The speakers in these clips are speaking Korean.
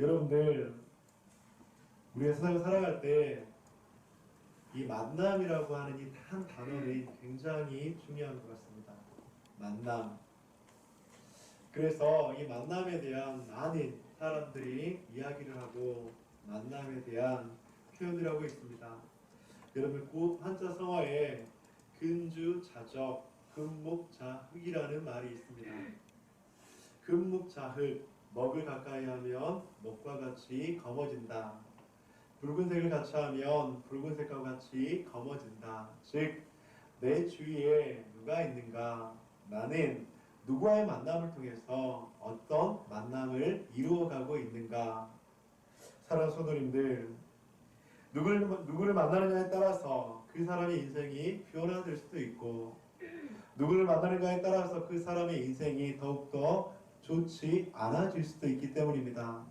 여러분들, 우리가 세상을 살아갈 때 이 만남이라고 하는 이 한 단어는 굉장히 중요한 것 같습니다. 만남. 그래서 이 만남에 대한 많은 사람들이 이야기를 하고 만남에 대한 표현을 하고 있습니다. 여러분, 그 한자 성어에 근주자적, 금목자흑이라는 말이 있습니다. 금목자흑, 먹을 가까이 하면 먹과 같이 검어진다. 붉은색을 같이 하면 붉은색과 같이 검어진다. 즉, 내 주위에 누가 있는가? 나는 누구와의 만남을 통해서 어떤 만남을 이루어가고 있는가? 사랑하는 성도님들, 누구를 만나느냐에 따라서 그 사람의 인생이 변화될 수도 있고, 누구를 만나는가에 따라서 그 사람의 인생이 더욱더 좋지 않아질 수도 있기 때문입니다.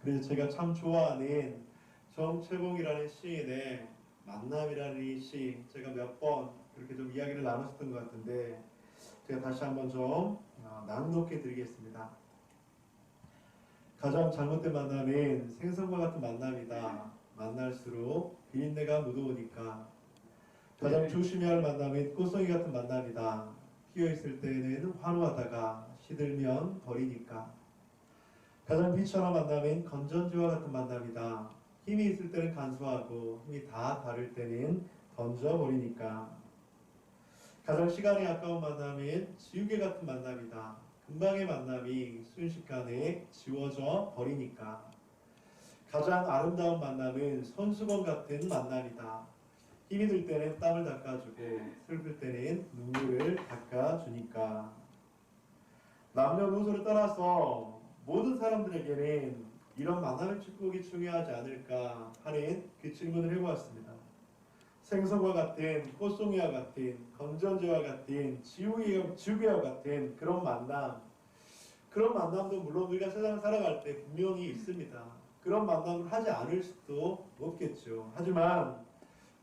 그래서 제가 참 좋아하는 정채봉이라는 시인의 만남이라는 이 시, 제가 몇 번 그렇게 좀 이야기를 나눴었던 것 같은데 제가 다시 한번 좀 낭독해 드리겠습니다. 가장 잘못된 만남은 생선과 같은 만남이다. 만날수록 비린내가 묻어오니까. 가장 조심해야 할 만남은 꽃송이 같은 만남이다. 피어있을 때는 환호하다가 시들면 버리니까. 가장 비천한 만남은 건전지와 같은 만남이다. 힘이 있을 때는 간수하고 힘이 다 다를 때는 던져버리니까. 가장 시간이 아까운 만남은 지우개 같은 만남이다. 금방의 만남이 순식간에 지워져 버리니까. 가장 아름다운 만남은 손수건 같은 만남이다. 힘이 들 때는 땀을 닦아주고 슬플 때는 눈물을 닦아주니까. 남녀노소를 떠나서 모든 사람들에게는 이런 만남의 축복이 중요하지 않을까 하는 그 질문을 해보았습니다. 생선과 같은, 꽃송이와 같은, 건전지와 같은, 지우개와 같은 그런 만남도 물론 우리가 세상을 살아갈 때 분명히 있습니다. 그런 만남을 하지 않을 수도 없겠죠. 하지만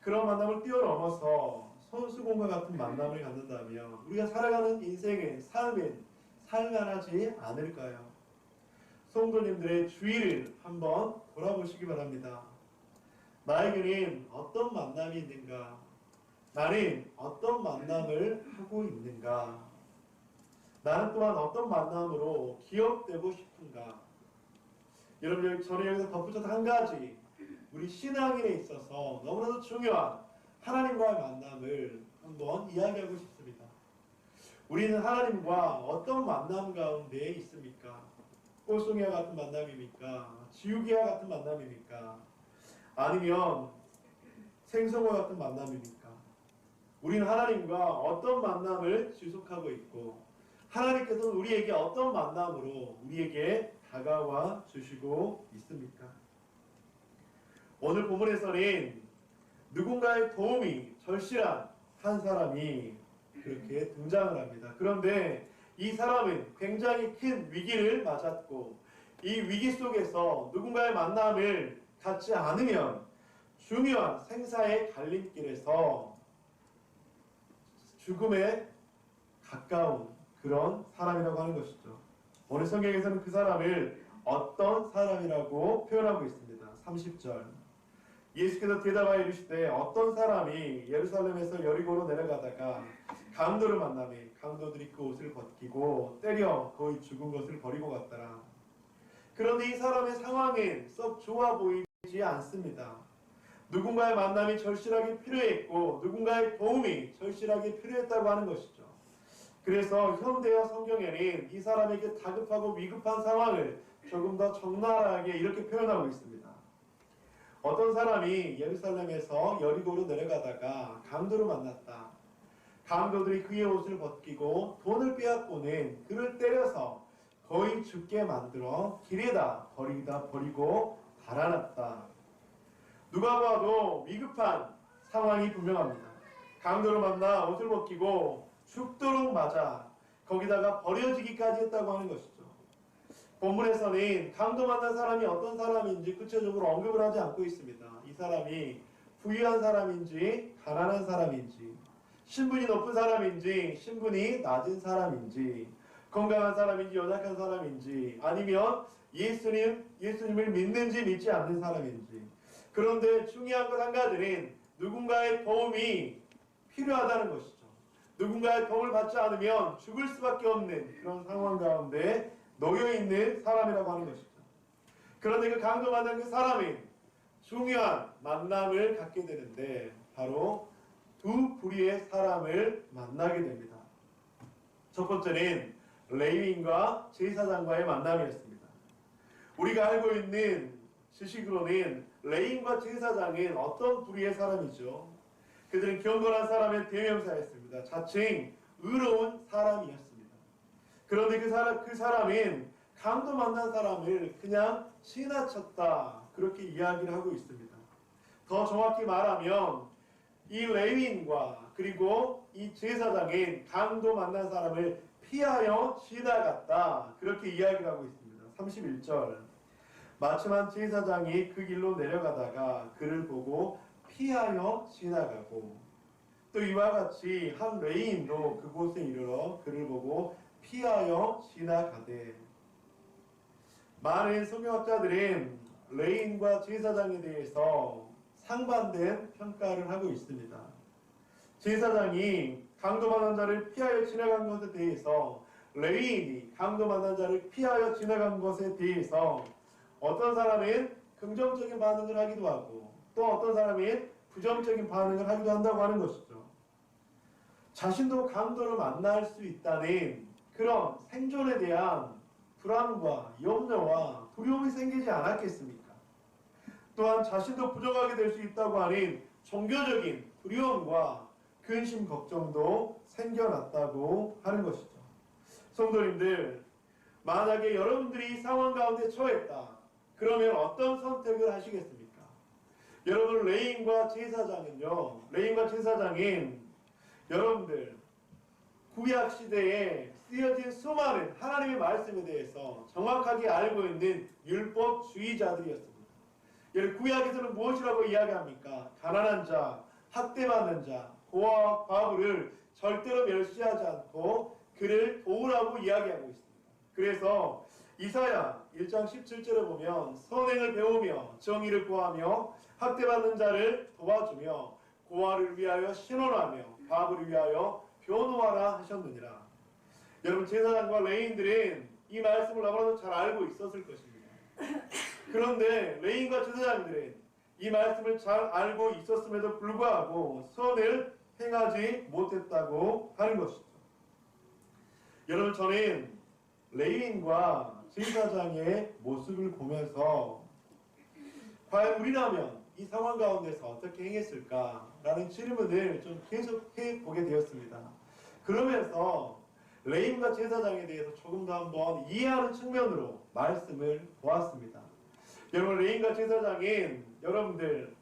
그런 만남을 뛰어넘어서 손수건과 같은 만남을 갖는다면 우리가 살아가는 인생의 삶은 살만하지 않을까요? 성도님들의 주의를 한번 돌아보시기 바랍니다. 나에게는 어떤 만남이 있는가? 나는 어떤 만남을 하고 있는가? 나는 또한 어떤 만남으로 기억되고 싶은가? 여러분, 저는 여기서 덧붙여서 한 가지, 우리 신앙인에 있어서 너무나도 중요한 하나님과의 만남을 한번 이야기하고 싶습니다. 우리는 하나님과 어떤 만남 가운데 있습니까? 꽃송이와 같은 만남입니까? 지우개와 같은 만남입니까? 아니면 생선과 같은 만남입니까? 우리는 하나님과 어떤 만남을 지속하고 있고 하나님께서는 우리에게 어떤 만남으로 우리에게 다가와 주시고 있습니까? 오늘 본문에서는 누군가의 도움이 절실한 한 사람이 그렇게 등장을 합니다. 그런데 이 사람은 굉장히 큰 위기를 맞았고 이 위기 속에서 누군가의 만남을 갖지 않으면 중요한 생사의 갈림길에서 죽음에 가까운 그런 사람이라고 하는 것이죠. 오늘 성경에서는 그 사람을 어떤 사람이라고 표현하고 있습니다. 30절. 예수께서 대답하여 이르시되 어떤 사람이 예루살렘에서 여리고로 내려가다가 강도를 만나매 강도들이 그 옷을 벗기고 때려 거의 죽은 것을 버리고 갔더라. 그런데 이 사람의 상황은 썩 좋아 보이지 않습니다. 누군가의 만남이 절실하게 필요했고 누군가의 도움이 절실하게 필요했다고 하는 것이죠. 그래서 현대어 성경에는 이 사람에게 다급하고 위급한 상황을 조금 더 적나라하게 이렇게 표현하고 있습니다. 어떤 사람이 예루살렘에서 여리고로 내려가다가 강도를 만났다. 강도들이 그의 옷을 벗기고 돈을 빼앗고는 그를 때려서 거의 죽게 만들어 길에다 버리고 달아났다. 누가 봐도 위급한 상황이 분명합니다. 강도를 만나 옷을 벗기고 죽도록 맞아 거기다가 버려지기까지 했다고 하는 것이죠. 본문에서는 강도 만난 사람이 어떤 사람인지 구체적으로 언급을 하지 않고 있습니다. 이 사람이 부유한 사람인지 가난한 사람인지 신분이 높은 사람인지 신분이 낮은 사람인지 건강한 사람인지 연약한 사람인지 아니면 예수님을 믿는지 믿지 않는 사람인지. 그런데 중요한 것 한 가지는 누군가의 도움이 필요하다는 것이죠. 누군가의 도움을 받지 않으면 죽을 수밖에 없는 그런 상황 가운데 놓여있는 사람이라고 하는 것이죠. 그런데 그 강도 만난 그 사람이 중요한 만남을 갖게 되는데 바로 두 부류의 사람을 만나게 됩니다. 첫 번째는 레위인과 제사장과의 만남이었습니다. 우리가 알고 있는 지식으로는 레위인과 제사장은 어떤 부류의 사람이죠? 그들은 경건한 사람의 대명사였습니다. 자칭 의로운 사람이었습니다. 그런데 그 사람은 강도 만난 사람을 그냥 지나쳤다, 그렇게 이야기를 하고 있습니다. 더 정확히 말하면 이 레위인과 그리고 이 제사장은 강도 만난 사람을 피하여 지나갔다, 그렇게 이야기를 하고 있습니다. 31절, 마침 한 제사장이 그 길로 내려가다가 그를 보고 피하여 지나가고, 또 이와 같이 한 레위인도 그곳에 이르러 그를 보고 피하여 지나가되. 많은 성경학자들은 레위인과 제사장에 대해서 상반된 평가를 하고 있습니다. 제사장이 강도 만난 자를 피하여 지나간 것에 대해서, 레위인이 강도 만난 자를 피하여 지나간 것에 대해서 어떤 사람은 긍정적인 반응을 하기도 하고 또 어떤 사람은 부정적인 반응을 하기도 한다고 하는 것이죠. 자신도 강도를 만날 수 있다는 그런 생존에 대한 불안과 염려와 두려움이 생기지 않았겠습니까? 또한 자신도 부정하게 될 수 있다고 하는 종교적인 두려움과 근심 걱정도 생겨났다고 하는 것이죠. 성도님들, 만약에 여러분들이 이 상황 가운데 처했다, 그러면 어떤 선택을 하시겠습니까? 여러분, 레위인과 제사장은 여러분들 구약 시대에 쓰여진 수많은 하나님의 말씀에 대해서 정확하게 알고 있는 율법주의자들이었습니다. 구약에서는 무엇이라고 이야기합니까? 가난한 자, 학대받는 자, 고아와 과부를 절대로 멸시하지 않고 그를 도우라고 이야기하고 있습니다. 그래서 이사야 1장 17절에 보면 선행을 배우며 정의를 구하며 학대받는 자를 도와주며 고아를 위하여 신원하며 과부를 위하여 변호하라 하셨느니라. 여러분, 제사장과 레위인들은 이 말씀을 너무나도 잘 알고 있었을 것입니다. 그런데 레위인과 제사장들은 이 말씀을 잘 알고 있었음에도 불구하고 선을 행하지 못했다고 하는 것이죠. 여러분, 저는 레위인과 제사장의 모습을 보면서 과연 우리라면 이 상황 가운데서 어떻게 행했을까라는 질문을 좀 계속해 보게 되었습니다. 그러면서 레위인과 제사장에 대해서 조금 더 한번 이해하는 측면으로 말씀을 보았습니다. 여러분, 레위인과 제사장은 여러분들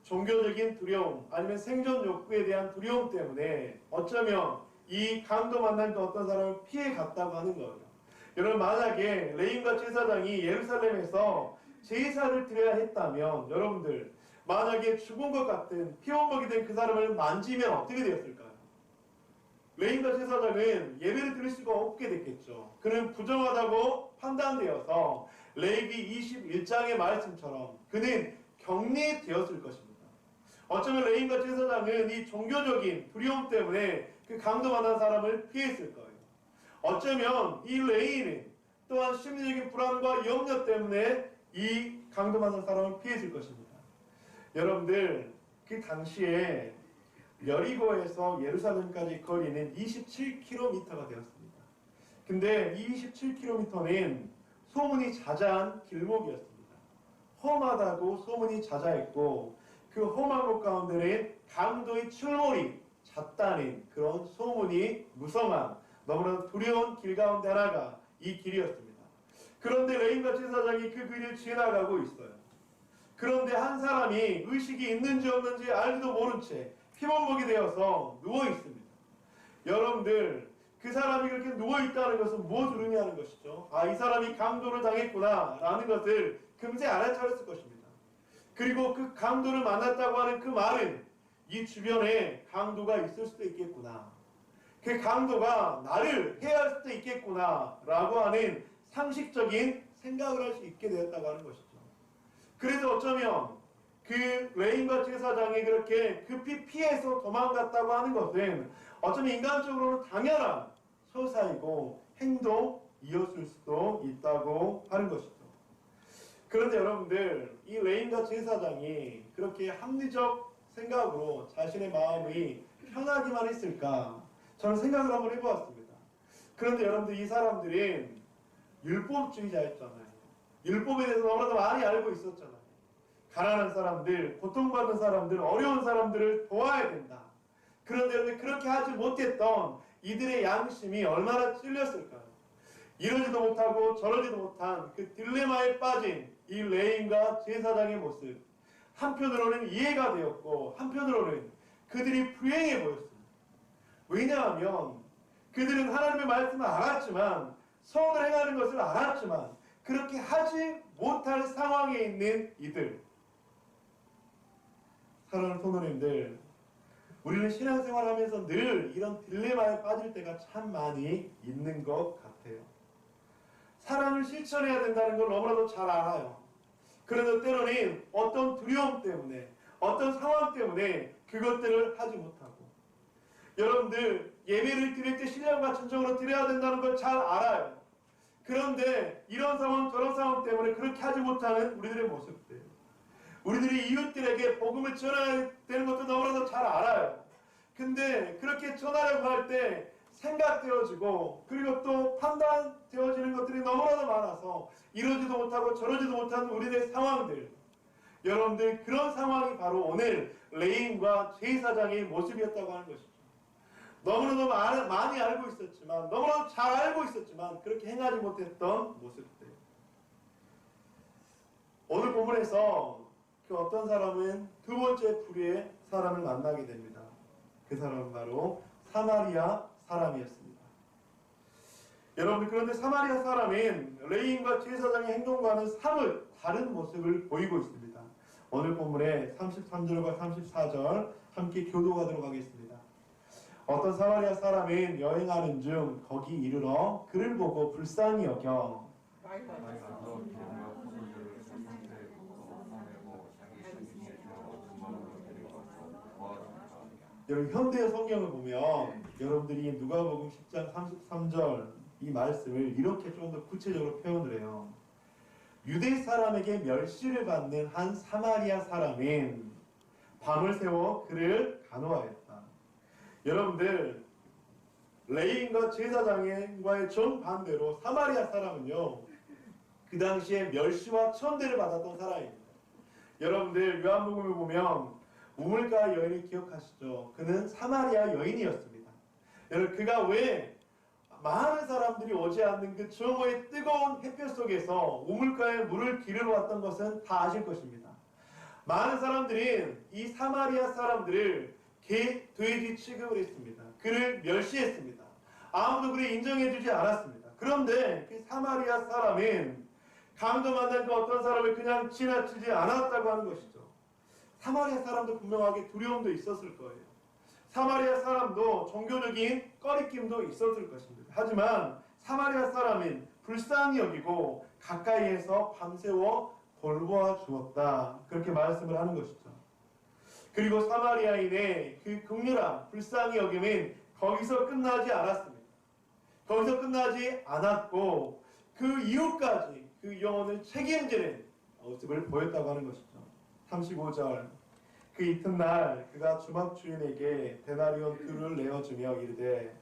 종교적인 두려움 아니면 생존 욕구에 대한 두려움 때문에 어쩌면 이 강도 만난 그 어떤 사람을 피해 갔다고 하는 거예요. 여러분, 만약에 레위인과 제사장이 예루살렘에서 제사를 드려야 했다면 여러분들 만약에 죽은 것 같은 피원복이 된 그 사람을 만지면 어떻게 되었을까요? 레위인과 제사장은 예배를 드릴 수가 없게 됐겠죠. 그는 부정하다고 판단되어서 레위기 21장의 말씀처럼 그는 격리되었을 것입니다. 어쩌면 레위인과 제사장은 이 종교적인 두려움 때문에 그 강도 만난 사람을 피했을 거예요. 어쩌면 이 레위인은 또한 심리적인 불안과 염려 때문에 이 강도 만난 사람을 피했을 것입니다. 여러분들, 그 당시에 여리고에서 예루살렘까지 거리는 27km가 되었습니다. 근데 이 27km는 소문이 자자한 길목이었습니다. 험하다고 소문이 자자했고 그 험한 곳 가운데는 강도의 출몰이 잦다는 그런 소문이 무성한 너무나 두려운 길 가운데 하나가 이 길이었습니다. 그런데 레위인과 제사장이 그 길을 지나가고 있어요. 그런데 한 사람이 의식이 있는지 없는지 알지도 모른 채 피범벅이 되어서 누워 있습니다. 여러분들, 그 사람이 그렇게 누워 있다는 것은 무엇을 의미하는 것이죠? 아, 이 사람이 강도를 당했구나 라는 것을 금세 알아차렸을 것입니다. 그리고 그 강도를 만났다고 하는 그 말은 이 주변에 강도가 있을 수도 있겠구나, 그 강도가 나를 해할 수도 있겠구나 라고 하는 상식적인 생각을 할 수 있게 되었다고 하는 것이죠. 그래서 어쩌면 그 레인과 제사장이 그렇게 급히 피해서 도망갔다고 하는 것은 어쩌면 인간적으로는 당연한 서사이고 행동이었을 수도 있다고 하는 것이죠. 그런데 여러분들, 이 레인과 제사장이 그렇게 합리적 생각으로 자신의 마음이 편하기만 했을까? 저는 생각을 한번 해보았습니다. 그런데 여러분들, 이 사람들은 율법주의자였잖아요. 율법에 대해서 너무나도 많이 알고 있었잖아요. 가난한 사람들, 고통받는 사람들, 어려운 사람들을 도와야 된다. 그런데 여러분, 그렇게 하지 못했던 이들의 양심이 얼마나 찔렸을까요? 이러지도 못하고 저러지도 못한 그 딜레마에 빠진 이 레인과 제사장의 모습, 한편으로는 이해가 되었고 한편으로는 그들이 불행해 보였습니다. 왜냐하면 그들은 하나님의 말씀을 알았지만, 선을 행하는 것을 알았지만 그렇게 하지 못할 상황에 있는 이들. 사랑하는 성도님들, 우리는 신앙생활하면서 늘 이런 딜레마에 빠질 때가 참 많이 있는 것 같아요. 사랑을 실천해야 된다는 걸 너무나도 잘 알아요. 그런데 때로는 어떤 두려움 때문에, 어떤 상황 때문에 그것들을 하지 못하고, 여러분들 예배를 드릴 때 신령과 진정으로 드려야 된다는 걸 잘 알아요. 그런데 이런 상황 저런 상황 때문에 그렇게 하지 못하는 우리들의 모습들, 우리들이 이웃들에게 복음을 전해야 되는 것도 너무나도 잘 알아요. 근데 그렇게 전하려고 할 때 생각되어지고, 그리고 또 판단되어지는 것들이 너무나도 많아서 이러지도 못하고 저러지도 못하는 우리들의 상황들, 여러분들, 그런 상황이 바로 오늘 레인과 제사장의 모습이었다고 하는 것이죠. 너무나도 많이 알고 있었지만, 너무나도 잘 알고 있었지만 그렇게 행하지 못했던 모습들. 오늘 본문에서 그 어떤 사람은 두 번째 부류의 사람을 만나게 됩니다. 그 사람은 바로 사마리아 사람이었습니다. 여러분, 그런데 사마리아 사람은 레인과 제사장의 행동과는 사뭇 다른 모습을 보이고 있습니다. 오늘 본문의 33절과 34절 함께 교도하도록 하겠습니다. 어떤 사마리아 사람은 여행하는 중 거기 이르러 그를 보고 불쌍히 여겨 여러분, 현대의 성경을 보면 여러분들이 누가복음 10장 33절 이 말씀을 이렇게 좀 더 구체적으로 표현을 해요. 유대 사람에게 멸시를 받는 한 사마리아 사람은 밤을 새워 그를 간호하였다. 여러분들, 레인과 제사장과의 정반대로 사마리아 사람은요, 그 당시에 멸시와 천대를 받았던 사람입니다. 여러분들, 요한복음을 보면 우물가 여인을 기억하시죠? 그는 사마리아 여인이었습니다. 여러분, 그가 왜 많은 사람들이 오지 않는 그 정오의 뜨거운 햇볕 속에서 우물가에 물을 기르러 왔던 것은 다 아실 것입니다. 많은 사람들이 이 사마리아 사람들을 개, 돼지 취급을 했습니다. 그를 멸시했습니다. 아무도 그를 인정해주지 않았습니다. 그런데 그 사마리아 사람은 강도 만난 그 어떤 사람을 그냥 지나치지 않았다고 하는 것이죠. 사마리아 사람도 분명하게 두려움도 있었을 거예요. 사마리아 사람도 종교적인 꺼리낌도 있었을 것입니다. 하지만 사마리아 사람은 불쌍히 여기고 가까이에서 밤새워 돌보아 주었다. 그렇게 말씀을 하는 것이죠. 그리고 사마리아인의 그 긍휼함, 불쌍히 여김은 거기서 끝나지 않았습니다. 거기서 끝나지 않았고 그 이후까지 그 영혼을 책임지는 모습을 보였다고 하는 것이죠. 35절, 그 이튿날 그가 주막 주인에게 데나리온 둘을 내어주며 이르되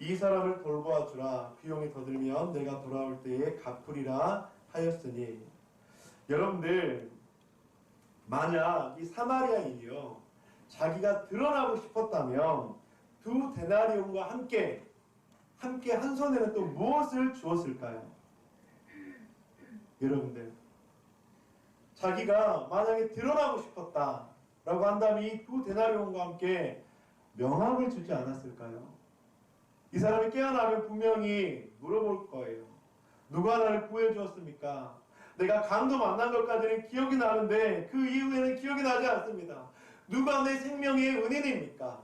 이 사람을 돌보아 주라. 비용이 더 들면 내가 돌아올 때에 갚으리라 하였으니. 여러분들, 만약 이 사마리아인이요 자기가 드러나고 싶었다면 두 데나리온과 함께 한 손에는 또 무엇을 주었을까요? 여러분들, 자기가 만약에 드러나고 싶었다라고 한다면 이 두 데나리온과 함께 명함을 주지 않았을까요? 이 사람이 깨어나면 분명히 물어볼 거예요. 누가 나를 구해주었습니까? 내가 강도 만난 것까지는 기억이 나는데 그 이후에는 기억이 나지 않습니다. 누가 내 생명의 은인입니까?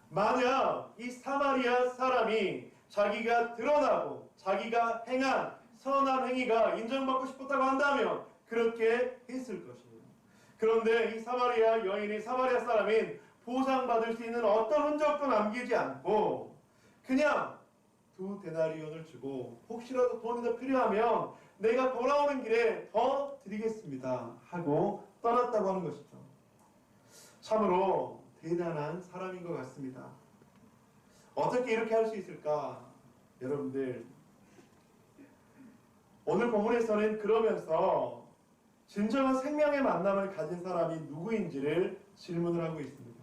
만약 이 사마리아 사람이 자기가 드러나고 자기가 행한 선한 행위가 인정받고 싶었다고 한다면 그렇게 했을 것이에요. 그런데 이 사마리아 여인이 사마리아 사람인 보상받을 수 있는 어떤 흔적도 남기지 않고 그냥 2데나리온을 주고 혹시라도 돈이 더 필요하면 내가 돌아오는 길에 더 드리겠습니다 하고 떠났다고 하는 것이죠. 참으로 대단한 사람인 것 같습니다. 어떻게 이렇게 할 수 있을까? 여러분들, 오늘 본문에서는 그러면서 진정한 생명의 만남을 가진 사람이 누구인지를 질문을 하고 있습니다.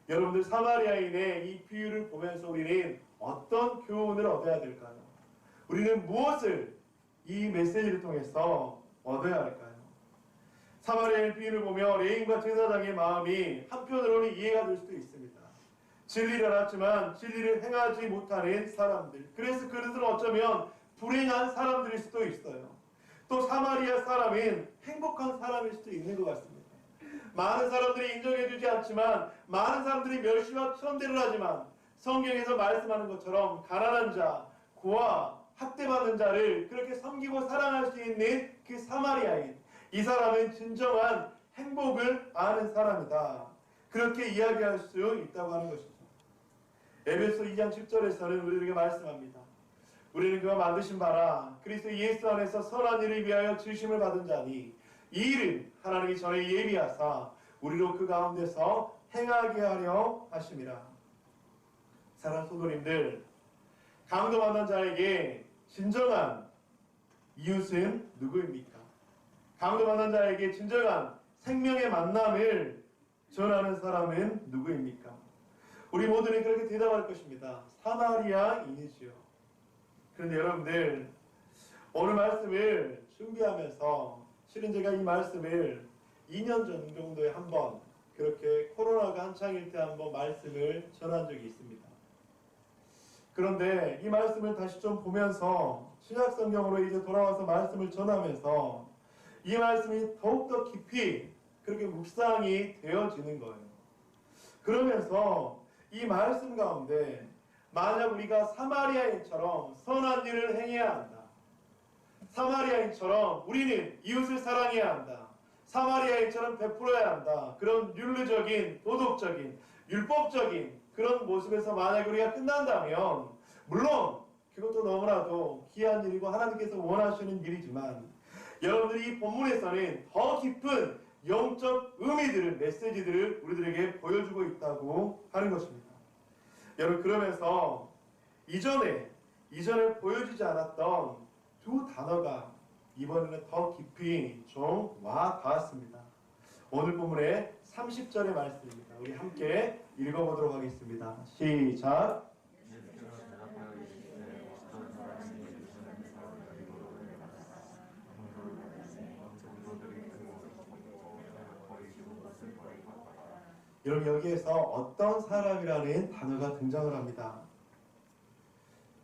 여러분들, 사마리아인의 이 비유를 보면서 우리는 어떤 교훈을 얻어야 될까요? 우리는 무엇을 이 메시지를 통해서 얻어야 할까요? 사마리아인 비유를 보며 레인과 제사장의 마음이 한편으로는 이해가 될 수도 있습니다. 진리를 알았지만 진리를 행하지 못하는 사람들, 그래서 그들은 어쩌면 불행한 사람들일 수도 있어요. 또 사마리아 사람은 행복한 사람일 수도 있는 것 같습니다. 많은 사람들이 인정해주지 않지만, 많은 사람들이 멸시와 천대를 하지만 성경에서 말씀하는 것처럼 가난한 자, 고아, 학대받는 자를 그렇게 섬기고 사랑할 수 있는 그 사마리아인, 이 사람은 진정한 행복을 아는 사람이다, 그렇게 이야기할 수 있다고 하는 것이죠. 에베소 2장 10절에서는 우리에게 말씀합니다. 우리는 그가 만드신 바라 그리스도 예수 안에서 선한 일을 위하여 지으심을 받은 자니 이 일은 하나님이 전에 예비하사 우리로 그 가운데서 행하게 하려 하심이라. 사랑하는 성도님들, 강도 만난 자에게 진정한 이웃은 누구입니까? 강도 만난 자에게 진정한 생명의 만남을 전하는 사람은 누구입니까? 우리 모두는 그렇게 대답할 것입니다. 사마리아인이지요. 그런데 여러분들, 오늘 말씀을 준비하면서 실은 제가 이 말씀을 2년 전 정도에 한번 그렇게 코로나가 한창일 때 한번 말씀을 전한 적이 있습니다. 그런데 이 말씀을 다시 좀 보면서 신약성경으로 이제 돌아와서 말씀을 전하면서 이 말씀이 더욱더 깊이 그렇게 묵상이 되어지는 거예요. 그러면서 이 말씀 가운데 만약 우리가 사마리아인처럼 선한 일을 행해야 한다, 사마리아인처럼 우리는 이웃을 사랑해야 한다, 사마리아인처럼 베풀어야 한다, 그런 윤리적인, 도덕적인, 율법적인 그런 모습에서 만약 우리가 끝난다면, 물론 그것도 너무나도 귀한 일이고 하나님께서 원하시는 일이지만, 여러분들이 이 본문에서는 더 깊은 영적 의미들을, 메시지들을 우리들에게 보여주고 있다고 하는 것입니다. 여러분, 그러면서 이전에 보여주지 않았던 두 단어가 이번에는 더 깊이 좀 와 닿았습니다. 오늘 본문의 30절의 말씀입니다. 우리 함께 읽어보도록 하겠습니다. 시작. 여러분, 여기에서 어떤 사람이라는 단어가 등장을 합니다.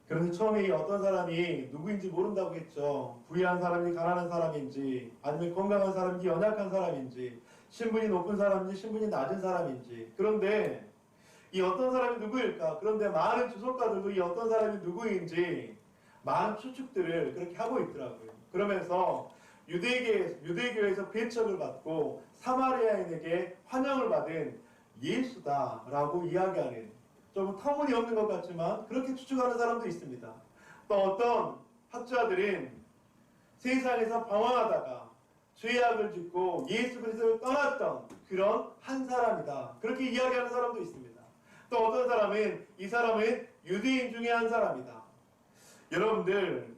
그런데 처음에 이 어떤 사람이 누구인지 모른다고 했죠. 부유한 사람인지 가난한 사람인지, 아니면 건강한 사람인지 연약한 사람인지, 신분이 높은 사람인지 신분이 낮은 사람인지. 그런데 이 어떤 사람이 누구일까? 그런데 많은 주석가들도 이 어떤 사람이 누구인지 많은 추측들을 그렇게 하고 있더라고요. 그러면서 유대교에서 배척을 받고 사마리아인에게 환영을 받은 예수다라고 이야기하는, 좀 터무니없는 것 같지만 그렇게 추측하는 사람도 있습니다. 또 어떤 학자들은 세상에서 방황하다가 죄악을 짓고 예수 그리스도를 떠났던 그런 한 사람이다, 그렇게 이야기하는 사람도 있습니다. 또 어떤 사람은 이 사람은 유대인 중에 한 사람이다. 여러분들,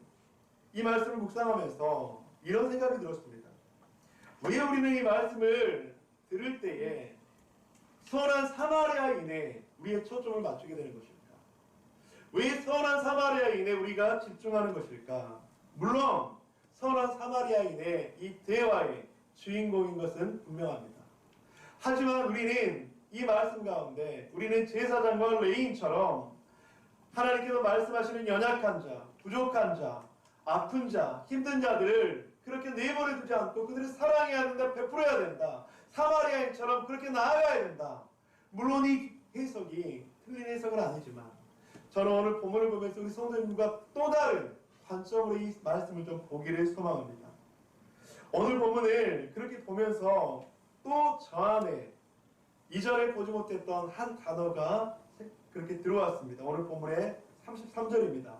이 말씀을 묵상하면서 이런 생각이 들었습니다. 왜 우리는 이 말씀을 들을 때에 선한 사마리아인에 우리의 초점을 맞추게 되는 것일까? 왜 선한 사마리아인에 우리가 집중하는 것일까? 물론 선한 사마리아인의 이 대화의 주인공인 것은 분명합니다. 하지만 우리는 이 말씀 가운데 우리는 제사장과 레위인처럼 하나님께서 말씀하시는 연약한 자, 부족한 자, 아픈 자, 힘든 자들을 그렇게 내버려 두지 않고 그들을 사랑해야 된다, 베풀어야 된다, 사마리아인처럼 그렇게 나아가야 된다. 물론 이 해석이 틀린 해석은 아니지만, 저는 오늘 본문을 보면서 우리 성도님과 또 다른 관점으로 이 말씀을 좀 보기를 소망합니다. 오늘 본문을 그렇게 보면서 또 저 안에 이전에 보지 못했던 한 단어가 그렇게 들어왔습니다. 오늘 본문의 33절입니다.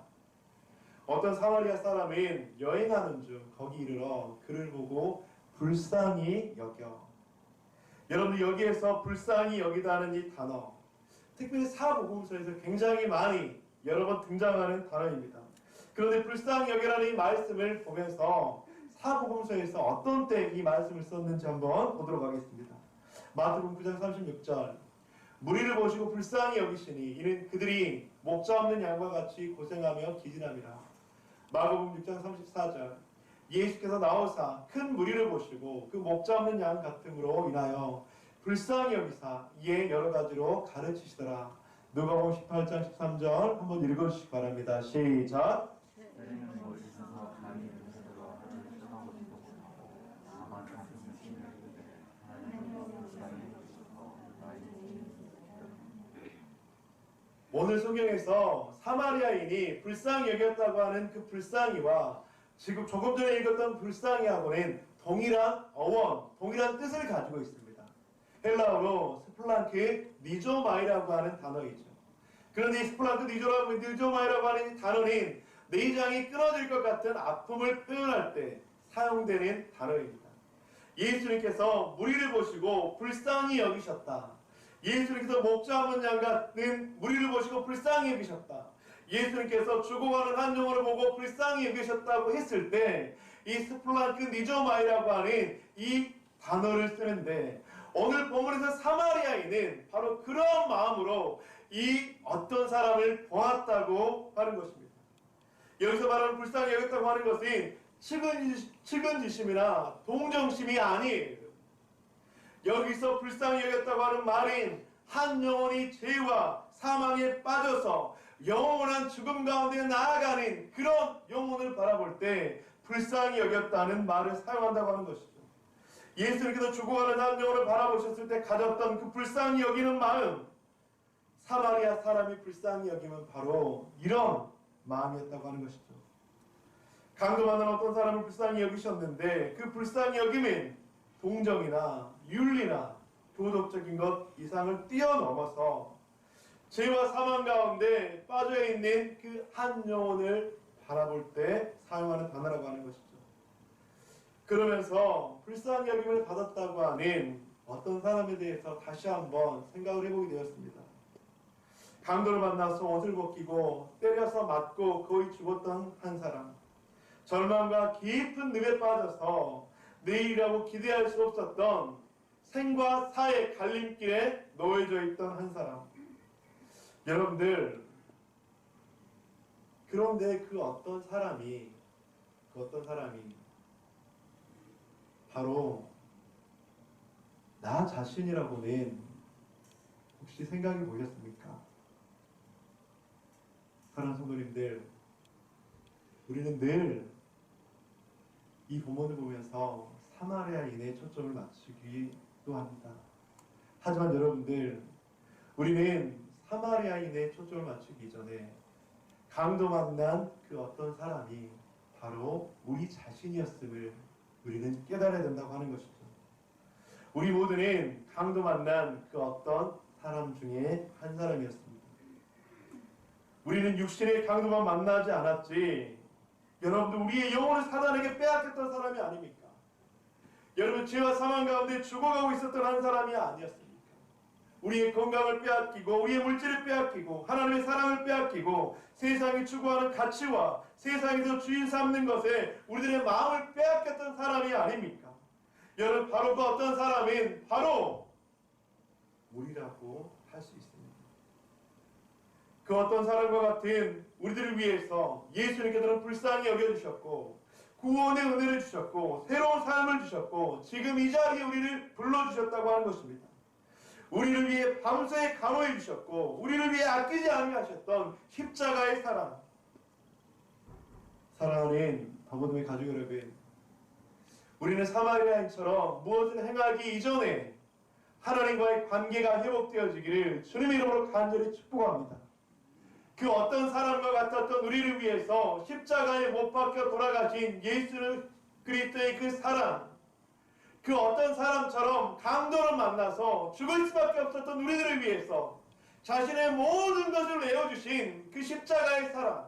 어떤 사마리아 사람은 여행하는 중 거기 이르러 그를 보고 불쌍히 여겨. 여러분들 여기에서 불쌍히 여기다는 이 단어, 특별히 사복음서에서 굉장히 많이 여러 번 등장하는 단어입니다. 그런데 불쌍히 여기라는 이 말씀을 보면서 사복음서에서 어떤 때 이 말씀을 썼는지 한번 보도록 하겠습니다. 마태복음 9장 36절, 무리를 보시고 불쌍히 여기시니 이는 그들이 목자 없는 양과 같이 고생하며 기진함이라. 마가복음 6장 34절, 예수께서 나오사 큰 무리를 보시고 그 목자 없는 양 같음으로 인하여 불쌍히 여기사 이에 여러 가지로 가르치시더라. 누가복음 18장 13절 한번 읽어주시기 바랍니다. 시작. 오늘 성경에서 사마리아인이 불쌍히 여겼다고 하는 그 불쌍히와 지금 조금 전에 읽었던 불쌍히하고는 동일한 어원, 동일한 뜻을 가지고 있습니다. 헬라어로 스플랑크 니조마이라고 하는 단어이죠. 그런데 이 스플랑크 니조마이라고 하는 이 단어는 내장이 끊어질 것 같은 아픔을 표현할 때 사용되는 단어입니다. 예수님께서 무리를 보시고 불쌍히 여기셨다. 예수님께서 목자 없는 양 같은 무리를 보시고 불쌍히 여기셨다. 예수님께서 죽어가는 한 영혼을 보고 불쌍히 여기셨다고 했을 때 이 스플랑크 니조마이라고 하는 이 단어를 쓰는데, 오늘 본문에서 사마리아인은 바로 그런 마음으로 이 어떤 사람을 보았다고 하는 것입니다. 여기서 말하는 불쌍히 여겼다고 하는 것은 측은지심이나 동정심이 아니에요. 여기서 불쌍히 여겼다고 하는 말은 한 영혼이 죄와 사망에 빠져서 영원한 죽음 가운데 나아가는 그런 영혼을 바라볼 때 불쌍히 여겼다는 말을 사용한다고 하는 것이죠. 예수님께서 죽어가는 한 영혼을 바라보셨을 때 가졌던 그 불쌍히 여기는 마음, 사마리아 사람이 불쌍히 여기면 바로 이런 마음이었다고 하는 것이죠. 강도 만난 어떤 사람을 불쌍히 여기셨는데 그 불쌍히 여김은 동정이나 윤리나 도덕적인 것 이상을 뛰어넘어서 죄와 사망 가운데 빠져있는 그 한 영혼을 바라볼 때 사용하는 단어라고 하는 것이죠. 그러면서 불쌍히 여김을 받았다고 하는 어떤 사람에 대해서 다시 한번 생각을 해보게 되었습니다. 강도를 만나서 옷을 벗기고 때려서 맞고 거의 죽었던 한 사람, 절망과 깊은 늪에 빠져서 내일이라고 기대할 수 없었던 생과 사의 갈림길에 놓여져 있던 한 사람. 여러분들, 그런데 그 어떤 사람이 바로 나 자신이라고는 혹시 생각해 보셨습니까? 사랑하는 성도님들, 우리는 늘 이 본문을 보면서 사마리아인의 초점을 맞추기도 합니다. 하지만 여러분들, 우리는 사마리아인의 초점을 맞추기 전에 강도 만난 그 어떤 사람이 바로 우리 자신이었음을 우리는 깨달아야 된다고 하는 것이죠. 우리 모두는 강도 만난 그 어떤 사람 중에 한 사람이었습니다. 우리는 육신의 강도만 만나지 않았지, 여러분들 우리의 영혼을 사단에게 빼앗겼던 사람이 아닙니까? 여러분, 죄와 사망 가운데 죽어가고 있었던 한 사람이 아니었습니까? 우리의 건강을 빼앗기고 우리의 물질을 빼앗기고 하나님의 사랑을 빼앗기고 세상이 추구하는 가치와 세상에서 주인 삼는 것에 우리들의 마음을 빼앗겼던 사람이 아닙니까? 여러분, 바로 그 어떤 사람은 바로 우리라고 할 수 있습니다. 그 어떤 사람과 같은 우리들을 위해서 예수님께서는 불쌍히 여겨주셨고 구원의 은혜를 주셨고 새로운 삶을 주셨고 지금 이 자리에 우리를 불러주셨다고 하는 것입니다. 우리를 위해 밤새 간호해 주셨고 우리를 위해 아끼지 아니하셨던 십자가의 사랑. 사랑하는 더보듬의 가족 여러분, 우리는 사마리아인처럼 무엇을 행하기 이전에 하나님과의 관계가 회복되어지기를 주님의 이름으로 간절히 축복합니다. 그 어떤 사람과 같았던 우리를 위해서 십자가에 못 박혀 돌아가신 예수 그리스도의 그 사랑, 그 어떤 사람처럼 강도를 만나서 죽을 수밖에 없었던 우리들을 위해서 자신의 모든 것을 내어주신 그 십자가의 사랑,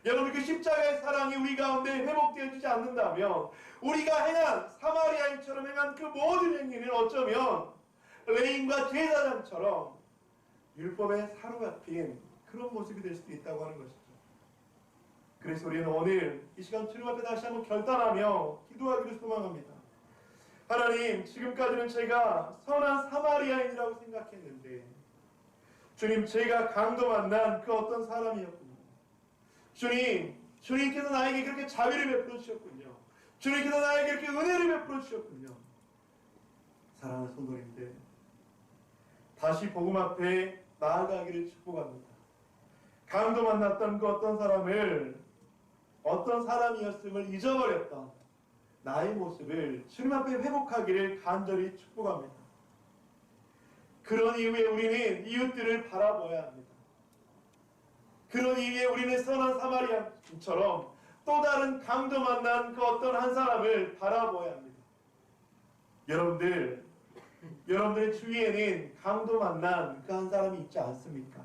여러분, 그 십자가의 사랑이 우리 가운데 회복되어지지 않는다면 우리가 행한 사마리아인처럼 행한 그 모든 행위는 어쩌면 레인과 제사장처럼 율법에 사로잡힌 그런 모습이 될 수도 있다고 하는 것이죠. 그래서 우리는 오늘 이 시간 주님 앞에 다시 한번 결단하며 기도하기를 소망합니다. 하나님, 지금까지는 제가 선한 사마리아인이라고 생각했는데 주님, 제가 강도 만난 그 어떤 사람이었군요. 주님께서 나에게 그렇게 자비를 베풀어 주셨군요. 주님께서 나에게 그렇게 은혜를 베풀어 주셨군요. 사랑하는 성도님들, 다시 복음 앞에 나아가기를 축복합니다. 강도 만났던 그 어떤 사람을, 어떤 사람이었음을 잊어버렸던 나의 모습을 주님 앞에 회복하기를 간절히 축복합니다. 그런 이후에 우리는 이웃들을 바라봐야 합니다. 그런 이후에 우리는 선한 사마리아인처럼 또 다른 강도 만난 그 어떤 한 사람을 바라봐야 합니다. 여러분들의 주위에는 강도 만난 그 한 사람이 있지 않습니까?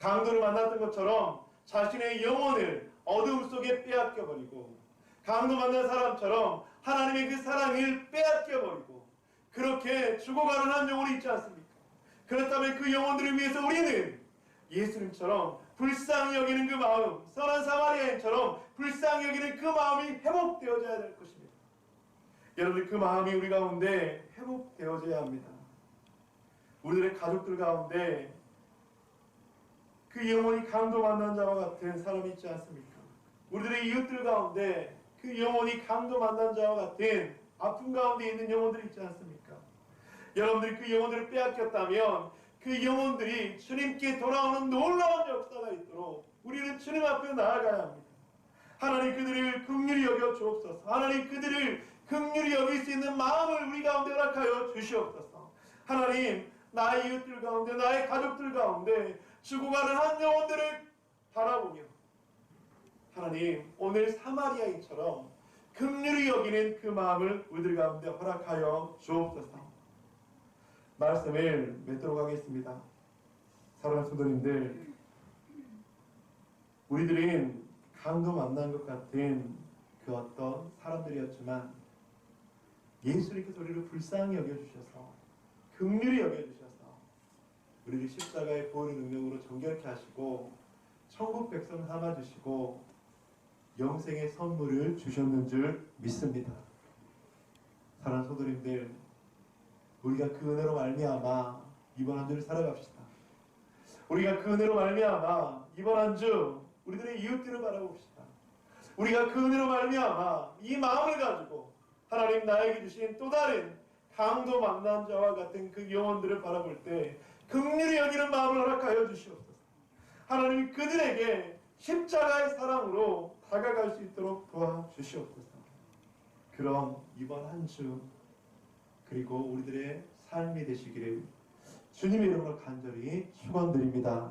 강도를 만났던 것처럼 자신의 영혼을 어둠 속에 빼앗겨버리고, 강도 만난 사람처럼 하나님의 그 사랑을 빼앗겨버리고 그렇게 죽어가는 한 영혼이 있지 않습니까? 그렇다면 그 영혼들을 위해서 우리는 예수님처럼 불쌍히 여기는 그 마음, 선한 사마리아인처럼 불쌍히 여기는 그 마음이 회복되어져야 될 것입니다. 여러분, 그 마음이 우리 가운데 회복되어져야 합니다. 우리들의 가족들 가운데 그 영혼이 강도 만난 자와 같은 사람이 있지 않습니까? 우리들의 이웃들 가운데 그 영혼이 강도 만난 자와 같은 아픔 가운데 있는 영혼들이 있지 않습니까? 여러분들이 그 영혼들을 빼앗겼다면 그 영혼들이 주님께 돌아오는 놀라운 역사가 있도록 우리는 주님 앞에 나아가야 합니다. 하나님, 그들을 긍휼히 여겨 주옵소서. 하나님, 그들을 긍휼히 여길 수 있는 마음을 우리 가운데 허락하여 주시옵소서. 하나님, 나의 이웃들 가운데, 나의 가족들 가운데 죽어가는 한 영혼들을 바라보며 하나님, 오늘 사마리아인처럼 긍휼히 여기는 그 마음을 우리들 가운데 허락하여 주옵소서. 말씀을 맺도록 하겠습니다. 사랑하는 성도님들, 우리들은 강도 만난 것 같은 그 어떤 사람들이었지만 예수님께서 우리를 불쌍히 여겨주셔서, 긍휼히 여겨주셔서 우리를 십자가의 보혈의 능력으로 정결케 하시고 천국 백성 삼아주시고 영생의 선물을 주셨는 줄 믿습니다. 사랑하는 성도님들, 우리가 그 은혜로 말미암아 이번 한 주를 살아갑시다. 우리가 그 은혜로 말미암아 이번 한 주 우리들의 이웃들을 바라봅시다. 우리가 그 은혜로 말미암아 이 마음을 가지고 하나님 나에게 주신 또 다른 강도 만난 자와 같은 그 영혼들을 바라볼 때 긍휼히 여기는 마음을 허락하여 주시옵소서. 하나님, 그들에게 십자가의 사랑으로 다가갈 수 있도록 도와주시옵소서. 그럼 이번 한 주 그리고 우리들의 삶이 되시기를 주님의 이름으로 간절히 축원드립니다.